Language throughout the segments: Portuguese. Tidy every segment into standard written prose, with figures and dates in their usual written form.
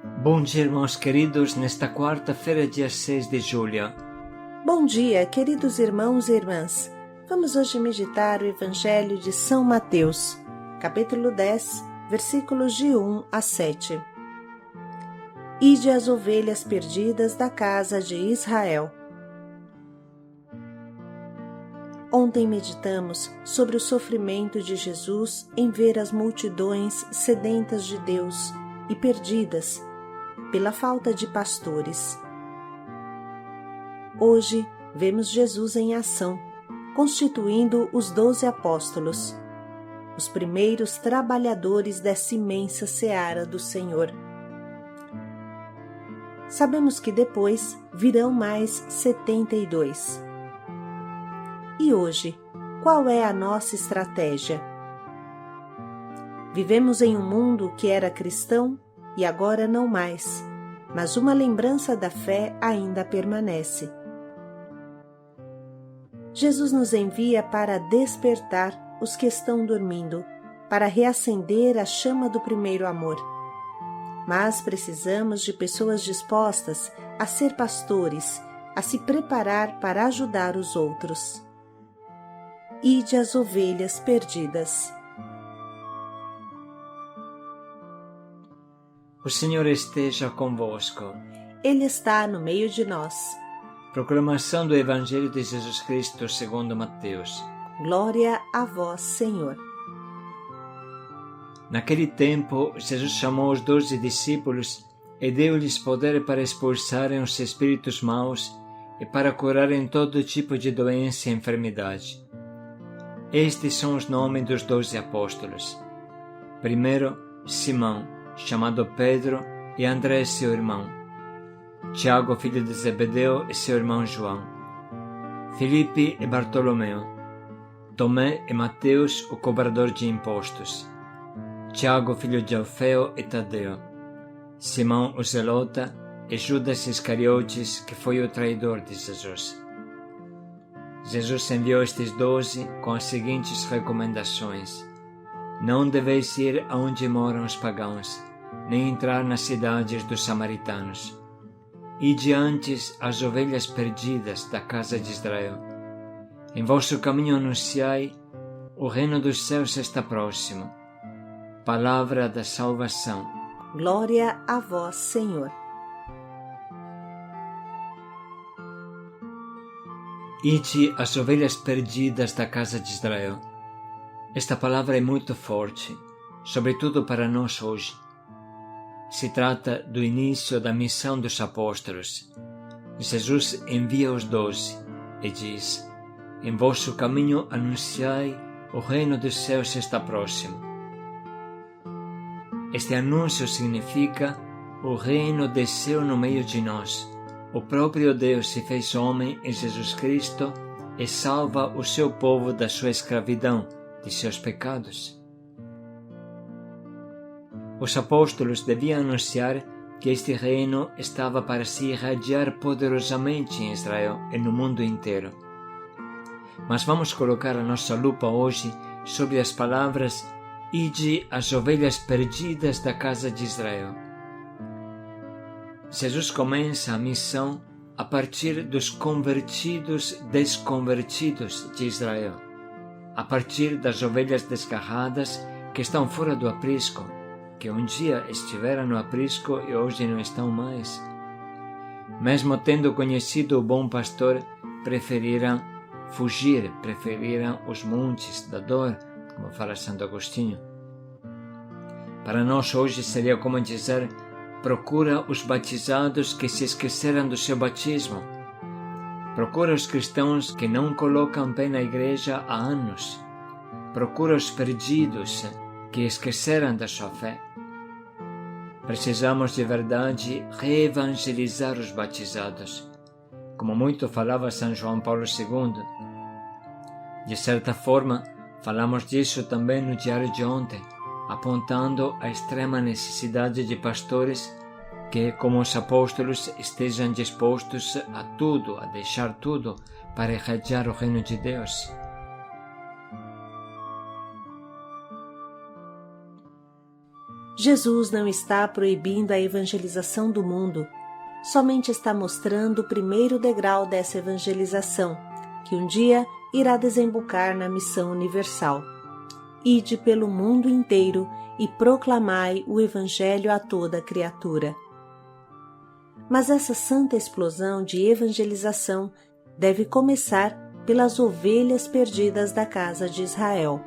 Bom dia, irmãos queridos, nesta quarta-feira, dia 6 de julho. Bom dia, queridos irmãos e irmãs. Vamos hoje meditar o Evangelho de São Mateus, capítulo 10, versículos de 1 a 7. Ide as ovelhas perdidas da casa de Israel. Ontem meditamos sobre o sofrimento de Jesus em ver as multidões sedentas de Deus e perdidas pela falta de pastores. Hoje vemos Jesus em ação, constituindo os 12 apóstolos, os primeiros trabalhadores dessa imensa seara do Senhor. Sabemos que depois virão mais 72. E hoje, qual é a nossa estratégia? Vivemos em um mundo que era cristão e agora não mais, mas uma lembrança da fé ainda permanece. Jesus nos envia para despertar os que estão dormindo, para reacender a chama do primeiro amor. Mas precisamos de pessoas dispostas a ser pastores, a se preparar para ajudar os outros. Ide as ovelhas perdidas. O Senhor esteja convosco. Ele está no meio de nós. Proclamação do Evangelho de Jesus Cristo segundo Mateus. Glória a vós, Senhor. Naquele tempo, Jesus chamou os 12 discípulos e deu-lhes poder para expulsarem os espíritos maus e para curarem todo tipo de doença e enfermidade. Estes são os nomes dos 12 apóstolos. Primeiro, Simão, chamado Pedro, e André, seu irmão. Tiago, filho de Zebedeu, e seu irmão João. Filipe e Bartolomeu. Tomé e Mateus, o cobrador de impostos. Tiago, filho de Alfeu, e Tadeu. Simão, o zelota, e Judas Iscariotes, que foi o traidor de Jesus. Jesus enviou estes 12 com as seguintes recomendações: não deveis ir aonde moram os pagãos, nem entrar nas cidades dos samaritanos. Ide antes as ovelhas perdidas da casa de Israel. Em vosso caminho anunciai: o reino dos céus está próximo. Palavra da salvação. Glória a vós, Senhor. Ide as ovelhas perdidas da casa de Israel. Esta palavra é muito forte, sobretudo para nós hoje. Se trata do início da missão dos apóstolos. Jesus envia os 12 e diz: em vosso caminho anunciai: o reino dos céus está próximo. Este anúncio significa: o reino desceu no meio de nós. O próprio Deus se fez homem em Jesus Cristo e salva o seu povo da sua escravidão, de seus pecados. Os apóstolos deviam anunciar que este reino estava para se irradiar poderosamente em Israel e no mundo inteiro. Mas vamos colocar a nossa lupa hoje sobre as palavras: ide as ovelhas perdidas da casa de Israel. Jesus começa a missão a partir dos convertidos desconvertidos de Israel, a partir das ovelhas desgarradas que estão fora do aprisco, que um dia estiveram no aprisco e hoje não estão mais. Mesmo tendo conhecido o bom pastor, preferiram fugir, preferiram os montes da dor, como fala Santo Agostinho. Para nós hoje seria como dizer: procura os batizados que se esqueceram do seu batismo. Procura os cristãos que não colocam pé na igreja há anos. Procura os perdidos que esqueceram da sua fé. Precisamos de verdade reevangelizar os batizados, como muito falava São João Paulo II. De certa forma, falamos disso também no diário de ontem, apontando a extrema necessidade de pastores que, como os apóstolos, estejam dispostos a tudo, a deixar tudo, para irradiar o reino de Deus. Jesus não está proibindo a evangelização do mundo, somente está mostrando o primeiro degrau dessa evangelização, que um dia irá desembocar na missão universal. Ide pelo mundo inteiro e proclamai o Evangelho a toda criatura. Mas essa santa explosão de evangelização deve começar pelas ovelhas perdidas da casa de Israel.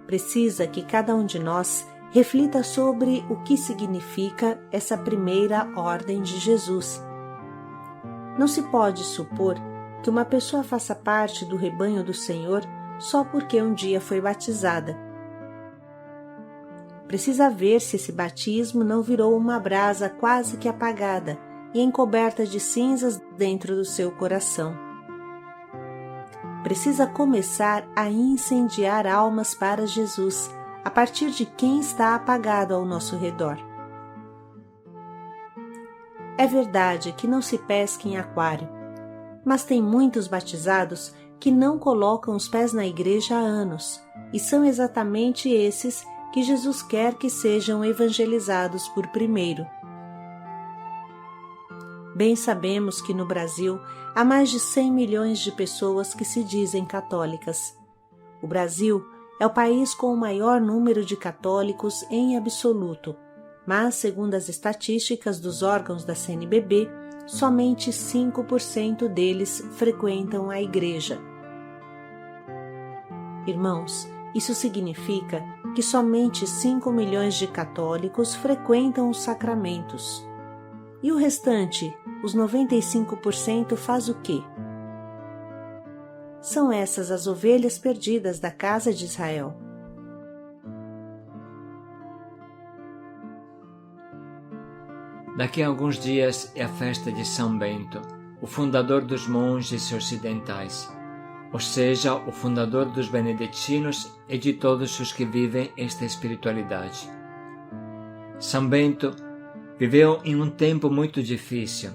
Precisa que cada um de nós reflita sobre o que significa essa primeira ordem de Jesus. Não se pode supor que uma pessoa faça parte do rebanho do Senhor só porque um dia foi batizada. Precisa ver se esse batismo não virou uma brasa quase que apagada e encoberta de cinzas dentro do seu coração. Precisa começar a incendiar almas para Jesus, a partir de quem está apagado ao nosso redor. É verdade que não se pesca em aquário, mas tem muitos batizados que não colocam os pés na igreja há anos, e são exatamente esses que Jesus quer que sejam evangelizados por primeiro. Bem sabemos que no Brasil há mais de 100 milhões de pessoas que se dizem católicas. O Brasil é o país com o maior número de católicos em absoluto, mas, segundo as estatísticas dos órgãos da CNBB, somente 5% deles frequentam a igreja. Irmãos, isso significa que somente 5 milhões de católicos frequentam os sacramentos. E o restante, os 95%, faz o quê? São essas as ovelhas perdidas da casa de Israel. Daqui a alguns dias é a festa de São Bento, o fundador dos monges ocidentais, ou seja, o fundador dos beneditinos e de todos os que vivem esta espiritualidade. São Bento viveu em um tempo muito difícil.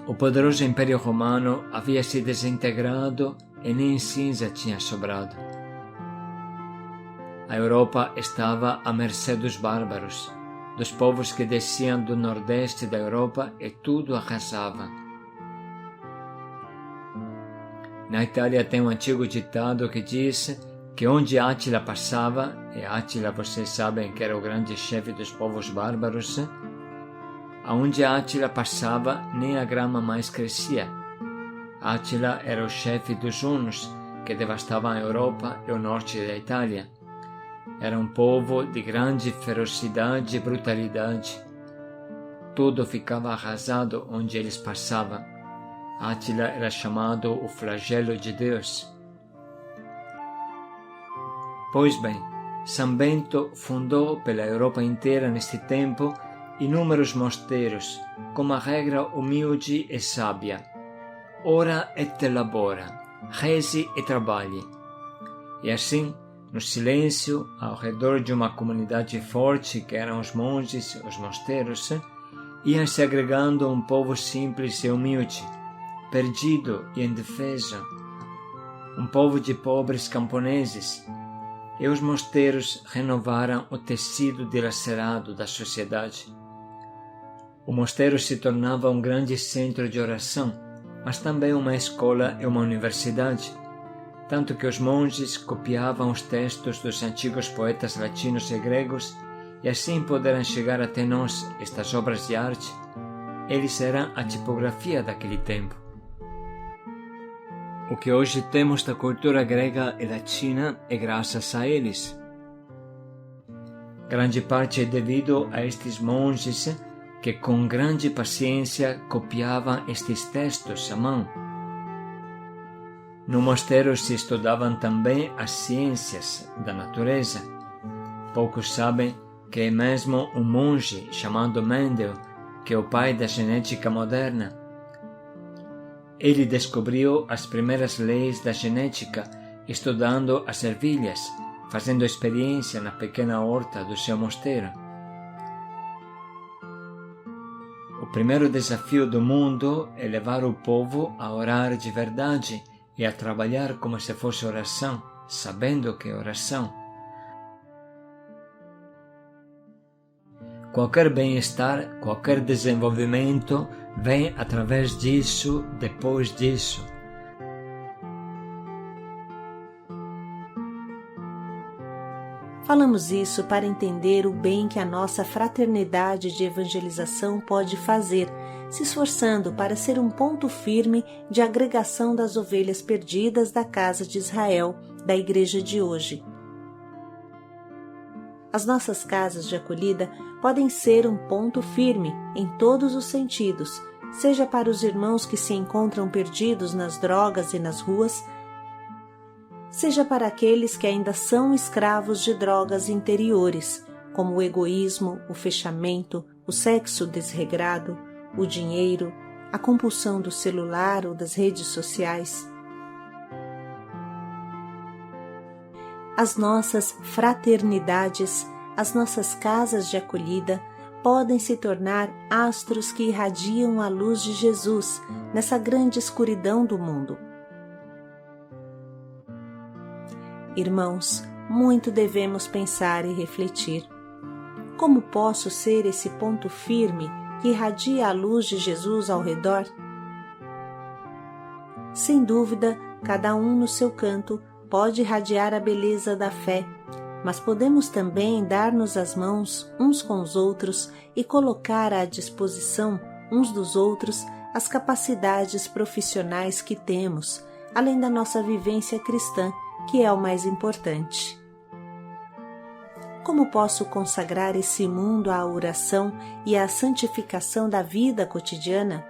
O poderoso Império Romano havia se desintegrado e nem cinza tinha sobrado. A Europa estava à mercê dos bárbaros, dos povos que desciam do nordeste da Europa e tudo arrasava. Na Itália tem um antigo ditado que diz que onde Átila passava, e Átila vocês sabem que era o grande chefe dos povos bárbaros, aonde Átila passava nem a grama mais crescia. Átila era o chefe dos hunos que devastavam a Europa e o norte da Itália. Era um povo de grande ferocidade e brutalidade. Tudo ficava arrasado onde eles passavam. Átila era chamado o flagelo de Deus. Pois bem, São Bento fundou pela Europa inteira neste tempo inúmeros mosteiros, com uma regra humilde e sábia: ora et labora, reze e trabalhe. E assim, no silêncio, ao redor de uma comunidade forte que eram os monges, os mosteiros, iam se agregando um povo simples e humilde, perdido e indefeso, um povo de pobres camponeses, e os mosteiros renovaram o tecido dilacerado da sociedade. O mosteiro se tornava um grande centro de oração, mas também uma escola e uma universidade, tanto que os monges copiavam os textos dos antigos poetas latinos e gregos e assim puderam chegar até nós estas obras de arte. Eles eram a tipografia daquele tempo. O que hoje temos da cultura grega e latina é graças a eles. Grande parte é devido a estes monges que com grande paciência copiavam estes textos à mão. No mosteiro se estudavam também as ciências da natureza. Poucos sabem que é mesmo um monge chamado Mendel que é o pai da genética moderna. Ele descobriu as primeiras leis da genética estudando as ervilhas, fazendo experiência na pequena horta do seu mosteiro. O primeiro desafio do mundo é levar o povo a orar de verdade e a trabalhar como se fosse oração, sabendo que é oração. Qualquer bem-estar, qualquer desenvolvimento vem através disso, depois disso. Falamos isso para entender o bem que a nossa fraternidade de evangelização pode fazer, se esforçando para ser um ponto firme de agregação das ovelhas perdidas da casa de Israel, da igreja de hoje. As nossas casas de acolhida podem ser um ponto firme em todos os sentidos, seja para os irmãos que se encontram perdidos nas drogas e nas ruas, seja para aqueles que ainda são escravos de drogas interiores, como o egoísmo, o fechamento, o sexo desregrado, o dinheiro, a compulsão do celular ou das redes sociais. As nossas fraternidades, as nossas casas de acolhida, podem se tornar astros que irradiam a luz de Jesus nessa grande escuridão do mundo. Irmãos, muito devemos pensar e refletir. Como posso ser esse ponto firme que irradia a luz de Jesus ao redor? Sem dúvida, cada um no seu canto pode irradiar a beleza da fé, mas podemos também dar-nos as mãos uns com os outros e colocar à disposição uns dos outros as capacidades profissionais que temos, além da nossa vivência cristã, que é o mais importante. Como posso consagrar esse mundo à oração e à santificação da vida cotidiana?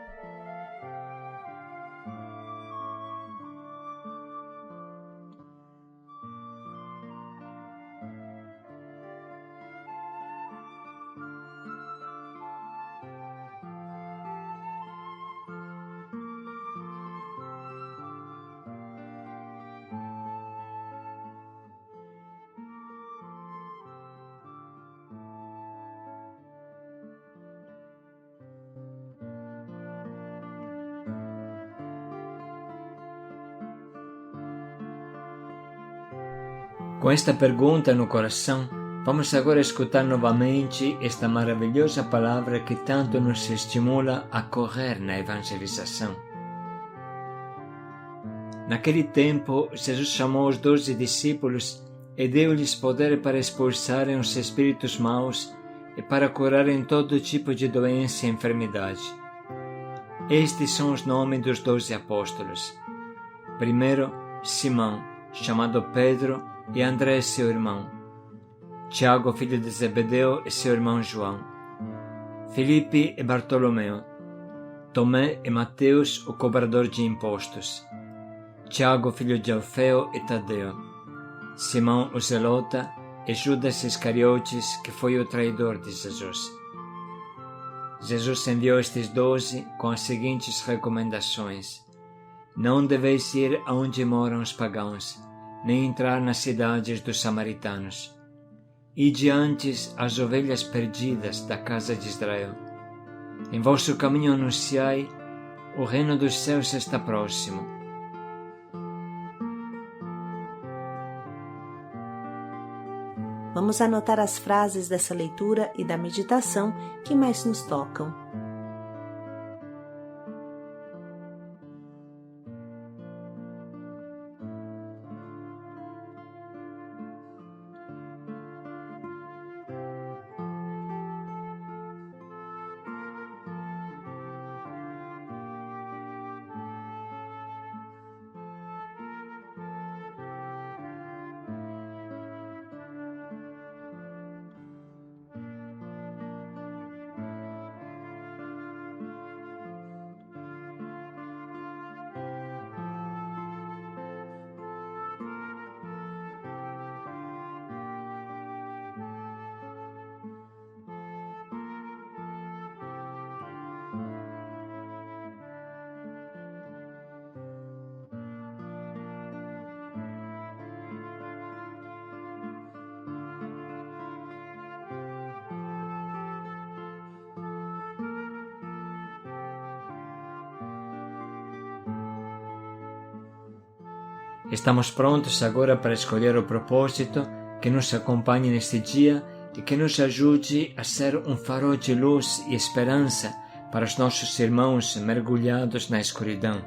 Com esta pergunta no coração, vamos agora escutar novamente esta maravilhosa palavra que tanto nos estimula a correr na evangelização. Naquele tempo, Jesus chamou os 12 discípulos e deu-lhes poder para expulsarem os espíritos maus e para curarem todo tipo de doença e enfermidade. Estes são os nomes dos 12 apóstolos. Primeiro, Simão, chamado Pedro, e André, seu irmão. Tiago, filho de Zebedeu, e seu irmão João. Filipe e Bartolomeu. Tomé e Mateus, o cobrador de impostos. Tiago, filho de Alfeu, e Tadeu. Simão, o zelota, e Judas Iscariotes, que foi o traidor de Jesus. Jesus enviou estes 12 com as seguintes recomendações: não deveis ir aonde moram os pagãos, nem entrar nas cidades dos samaritanos. Ide antes as ovelhas perdidas da casa de Israel. Em vosso caminho anunciai: o reino dos céus está próximo. Vamos anotar as frases dessa leitura e da meditação que mais nos tocam. Estamos prontos agora para escolher o propósito que nos acompanhe neste dia e que nos ajude a ser um farol de luz e esperança para os nossos irmãos mergulhados na escuridão.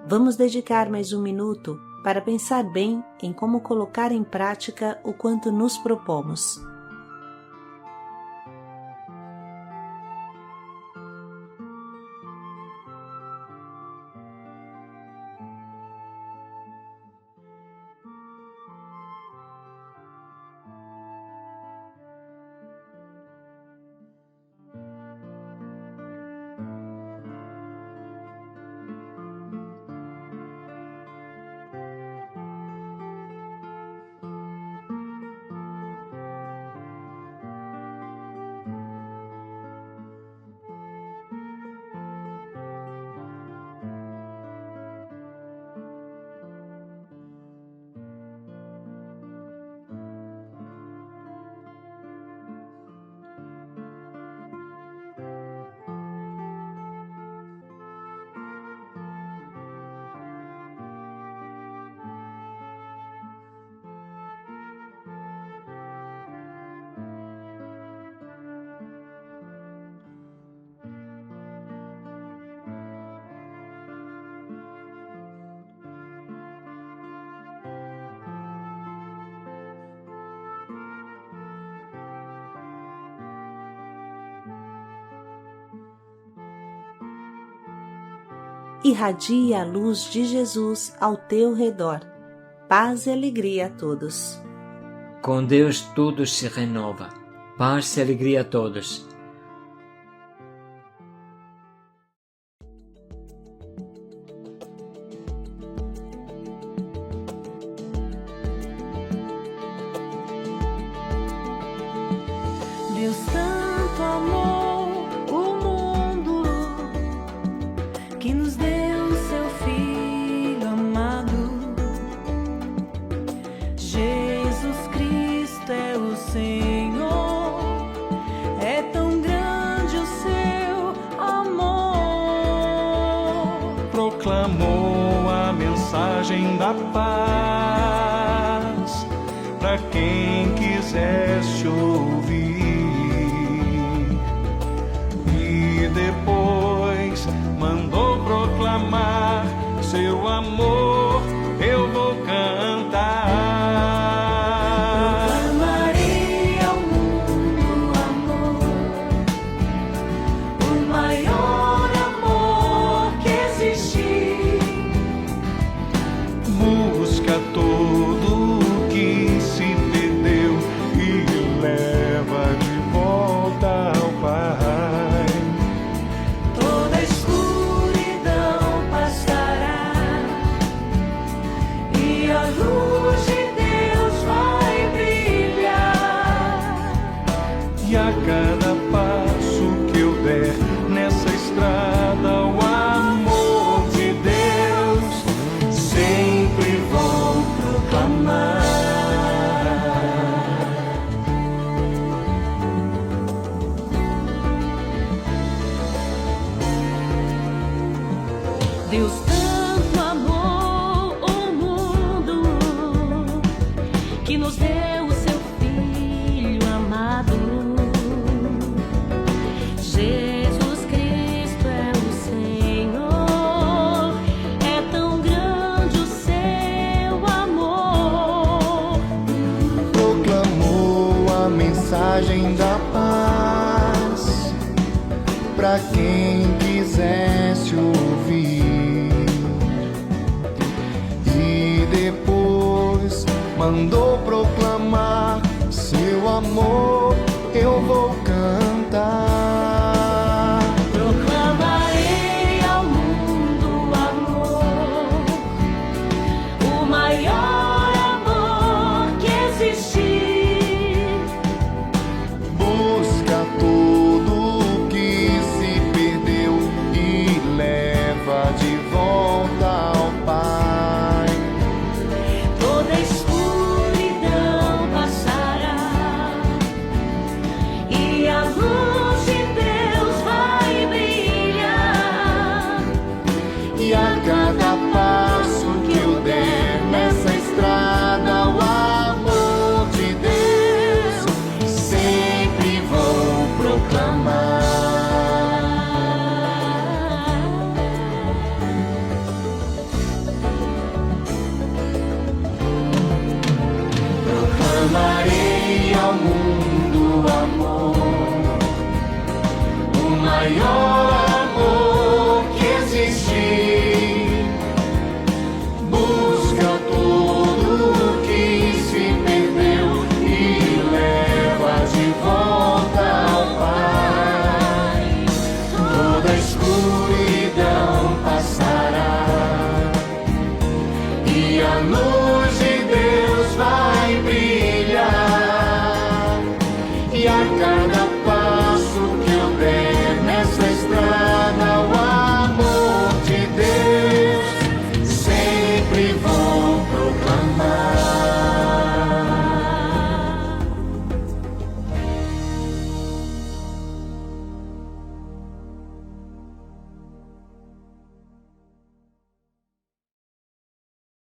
Vamos dedicar mais um minuto para pensar bem em como colocar em prática o quanto nos propomos. Irradia a luz de Jesus ao teu redor. Paz e alegria a todos. Com Deus tudo se renova. Paz e alegria a todos. Deus tanto amou o mundo que nos deu seu Filho amado. Jesus Cristo é o Senhor, é tão grande o seu amor. Proclamou a mensagem da paz para quem quisesse ouvir. E depois mandou proclamar seu amor, eu vou cantar. Proclamarei ao mundo o amor, o maior amor que existe. Busca todo o que se perdeu e leva de volta ao Pai. Toda escuridão passará Deus tanto amou o mundo que nos deu o seu Filho amado. Jesus Cristo é o Senhor, é tão grande o seu amor. Proclamou a mensagem da paz para quem quisesse ouvir, e depois mandou proclamar seu amor. Eu vou cantar. Proclamarei ao mundo o amor, o maior amor que existe. Busca tudo o que se perdeu e leva de volta ao Pai. Toda escuridão passará e a luz de Deus vai brilhar. E a cada passo que eu der nessa estrada, o amor de Deus sempre vou proclamar. Proclamarei ao mundo o amor, o maior amor que existe. Busca tudo o que se perdeu e leva de volta ao Pai. Toda a escuridão passará e a luz de Deus vai brilhar. E a cada